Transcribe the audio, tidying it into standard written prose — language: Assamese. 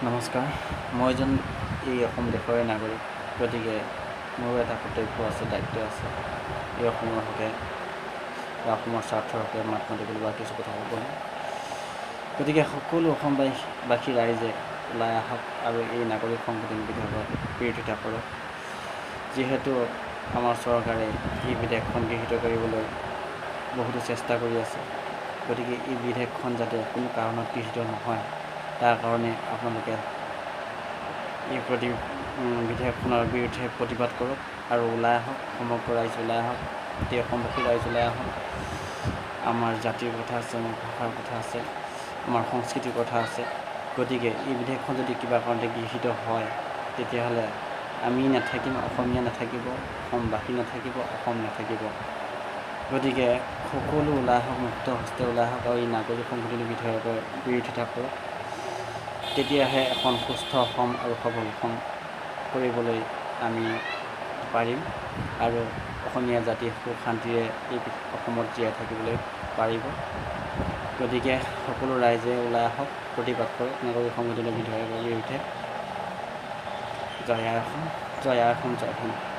নমস্কাৰ, মই এজন এই অসম দেশৰে নাগৰিক। গতিকে মোৰো এটা কৰ্তব্য আছে, দায়িত্ব আছে এই অসমৰ হকে বা অসমৰ স্বাৰ্থৰ হকে মাত মাতিবলৈ বা কিছু কথা ক'বলৈ। গতিকে সকলো অসমবাসী ৰাইজে ওলাই আহক আৰু এই নাগৰিক সংশোধনী বিধেয়কৰ বিৰোধিতা কৰক। যিহেতু আমাৰ চৰকাৰে এই বিধেয়কখন গৃহীত কৰিবলৈ বহুতো চেষ্টা কৰি আছে, গতিকে এই বিধেয়কখন যাতে কোনো কাৰণত গৃহীত নহয় তাৰ কাৰণে আপোনালোকে এই বিধেয়কখনৰ বিৰুদ্ধে প্ৰতিবাদ কৰক আৰু ওলাই আহক। সমগ্ৰ ৰাইজ ওলাই আহক, গোটেই অসমবাসী ৰাইজ ওলাই আহক। আমাৰ জাতিৰ কথা আছে, আমাৰ ভাষাৰ কথা আছে, আমাৰ সংস্কৃতিৰ কথা আছে। গতিকে এই বিধেয়কখন যদি কিবা কাৰণতে গৃহীত হয় তেতিয়াহ'লে আমি নাথাকিম, অসমীয়া নাথাকিব, অসমবাসী নাথাকিব, অসম নাথাকিব। গতিকে সকলো ওলাই আহক, মুক্ত হস্তে ওলাই আহক আৰু এই নাগৰিক সংশোধনী বিধেয়কৰ বিৰোধিতা কৰক। তেতিয়াহে এখন সুস্থ অসম আৰু সবল অসম কৰিবলৈ আমি পাৰিম আৰু অসমীয়া জাতি সুখ শান্তিৰে এই অসমত জীয়াই থাকিবলৈ পাৰিব। গতিকে সকলো ৰাইজে ওলাই আহক, প্ৰতিবাদ কৰক নাগৰিক সংশোধনী বিধেয়কৰ বিৰুদ্ধে। জয় আই অসম, জয় আই অসম, জয় হিন্দ।